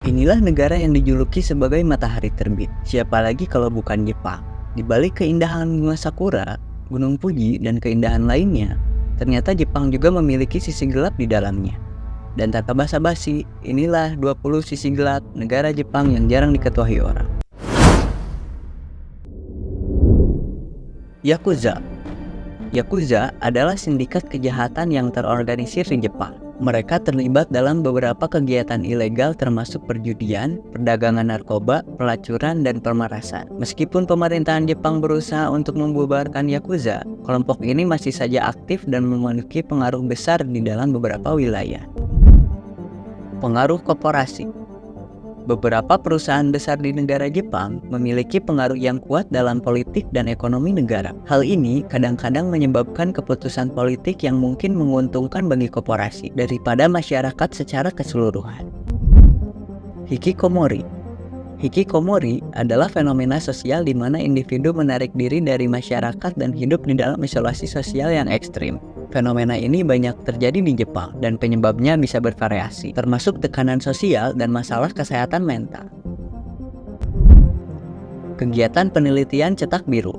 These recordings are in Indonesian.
Inilah negara yang dijuluki sebagai matahari terbit. Siapa lagi kalau bukan Jepang? Di balik keindahan bunga sakura, Gunung Fuji, dan keindahan lainnya, ternyata Jepang juga memiliki sisi gelap di dalamnya. Dan tanpa basa-basi, inilah 20 sisi gelap negara Jepang yang jarang diketahui orang. Yakuza. Yakuza adalah sindikat kejahatan yang terorganisir di Jepang. Mereka terlibat dalam beberapa kegiatan ilegal termasuk perjudian, perdagangan narkoba, pelacuran, dan pemerasan. Meskipun pemerintahan Jepang berusaha untuk membubarkan Yakuza, kelompok ini masih saja aktif dan memiliki pengaruh besar di dalam beberapa wilayah. Pengaruh korporasi. Beberapa perusahaan besar di negara Jepang memiliki pengaruh yang kuat dalam politik dan ekonomi negara. Hal ini kadang-kadang menyebabkan keputusan politik yang mungkin menguntungkan bagi korporasi daripada masyarakat secara keseluruhan. Hikikomori. Hikikomori adalah fenomena sosial di mana individu menarik diri dari masyarakat dan hidup di dalam isolasi sosial yang ekstrim. Fenomena ini banyak terjadi di Jepang dan penyebabnya bisa bervariasi, termasuk tekanan sosial dan masalah kesehatan mental. Kegiatan penelitian cetak biru.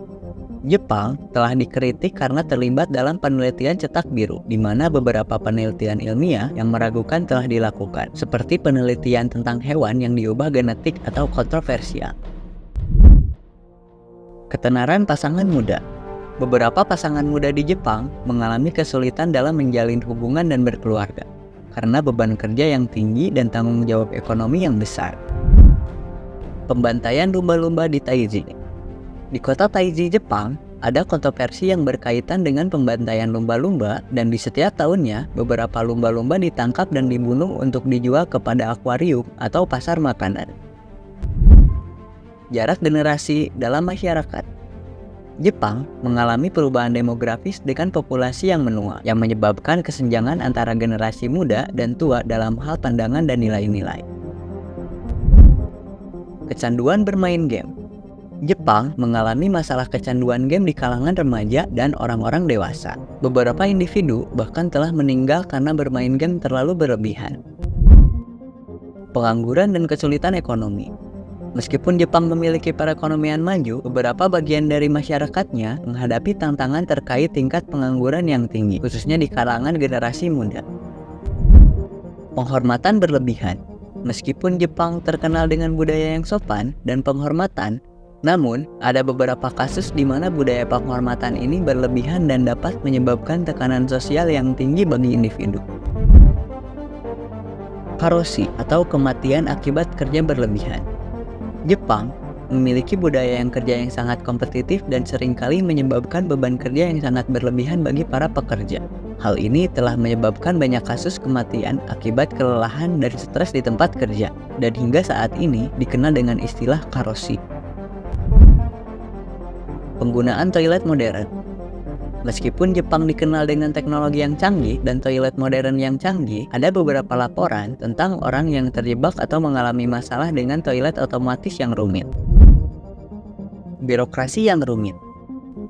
Jepang telah dikritik karena terlibat dalam penelitian cetak biru, di mana beberapa penelitian ilmiah yang meragukan telah dilakukan, seperti penelitian tentang hewan yang diubah genetik atau kontroversial. Ketenaran pasangan muda. Beberapa pasangan muda di Jepang mengalami kesulitan dalam menjalin hubungan dan berkeluarga, karena beban kerja yang tinggi dan tanggung jawab ekonomi yang besar. Pembantaian lumba-lumba di Taiji. Di kota Taiji, Jepang, ada kontroversi yang berkaitan dengan pembantaian lumba-lumba, dan di setiap tahunnya, beberapa lumba-lumba ditangkap dan dibunuh untuk dijual kepada akuarium atau pasar makanan. Jarak generasi dalam masyarakat. Jepang mengalami perubahan demografis dengan populasi yang menua, yang menyebabkan kesenjangan antara generasi muda dan tua dalam hal pandangan dan nilai-nilai. Kecanduan bermain game. Jepang mengalami masalah kecanduan game di kalangan remaja dan orang-orang dewasa. Beberapa individu bahkan telah meninggal karena bermain game terlalu berlebihan. Pengangguran dan kesulitan ekonomi. Meskipun Jepang memiliki perekonomian maju, beberapa bagian dari masyarakatnya menghadapi tantangan terkait tingkat pengangguran yang tinggi, khususnya di kalangan generasi muda. Penghormatan berlebihan. Meskipun Jepang terkenal dengan budaya yang sopan dan penghormatan, namun, ada beberapa kasus di mana budaya penghormatan ini berlebihan dan dapat menyebabkan tekanan sosial yang tinggi bagi individu. Karoshi atau kematian akibat kerja berlebihan. Jepang memiliki budaya kerja yang sangat kompetitif dan seringkali menyebabkan beban kerja yang sangat berlebihan bagi para pekerja. Hal ini telah menyebabkan banyak kasus kematian akibat kelelahan dan stres di tempat kerja, dan hingga saat ini dikenal dengan istilah karoshi. Penggunaan toilet modern. Meskipun Jepang dikenal dengan teknologi yang canggih dan toilet modern yang canggih, ada beberapa laporan tentang orang yang terjebak atau mengalami masalah dengan toilet otomatis yang rumit. Birokrasi yang rumit.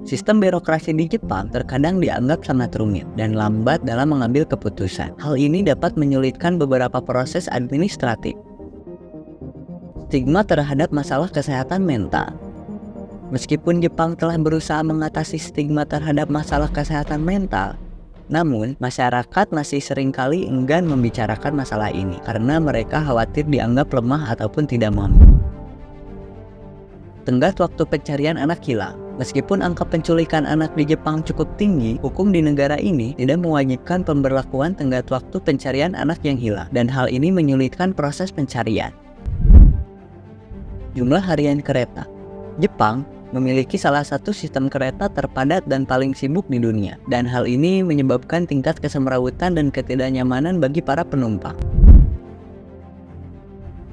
Sistem birokrasi di Jepang terkadang dianggap sangat rumit dan lambat dalam mengambil keputusan. Hal ini dapat menyulitkan beberapa proses administratif. Stigma terhadap masalah kesehatan mental. Meskipun Jepang telah berusaha mengatasi stigma terhadap masalah kesehatan mental, namun masyarakat masih seringkali enggan membicarakan masalah ini karena mereka khawatir dianggap lemah ataupun tidak mampu. Tenggat waktu pencarian anak hilang. Meskipun angka penculikan anak di Jepang cukup tinggi, hukum di negara ini tidak mewajibkan pemberlakuan tenggat waktu pencarian anak yang hilang, dan hal ini menyulitkan proses pencarian. Jumlah harian kereta. Jepang memiliki salah satu sistem kereta terpadat dan paling sibuk di dunia, dan hal ini menyebabkan tingkat kesemrawutan dan ketidaknyamanan bagi para penumpang.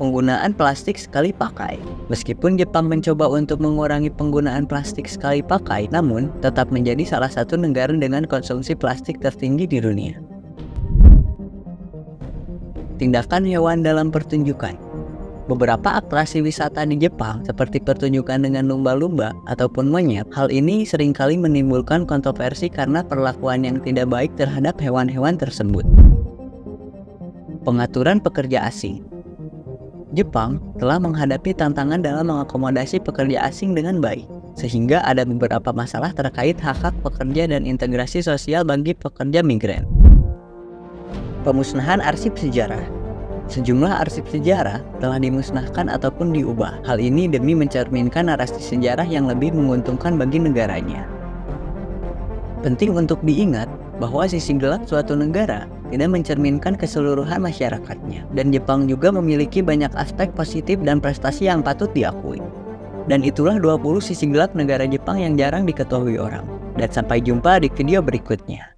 Penggunaan plastik sekali pakai. Meskipun Jepang mencoba untuk mengurangi penggunaan plastik sekali pakai, namun tetap menjadi salah satu negara dengan konsumsi plastik tertinggi di dunia. Tindakan hewan dalam pertunjukan. Beberapa atraksi wisata di Jepang, seperti pertunjukan dengan lumba-lumba ataupun monyet, hal ini seringkali menimbulkan kontroversi karena perlakuan yang tidak baik terhadap hewan-hewan tersebut. Pengaturan pekerja asing. Jepang telah menghadapi tantangan dalam mengakomodasi pekerja asing dengan baik, sehingga ada beberapa masalah terkait hak-hak pekerja dan integrasi sosial bagi pekerja migran. Pemusnahan arsip sejarah. Sejumlah arsip sejarah telah dimusnahkan ataupun diubah. Hal ini demi mencerminkan narasi sejarah yang lebih menguntungkan bagi negaranya. Penting untuk diingat bahwa sisi gelap suatu negara tidak mencerminkan keseluruhan masyarakatnya, dan Jepang juga memiliki banyak aspek positif dan prestasi yang patut diakui. Dan itulah 20 sisi gelap negara Jepang yang jarang diketahui orang. Dan sampai jumpa di video berikutnya.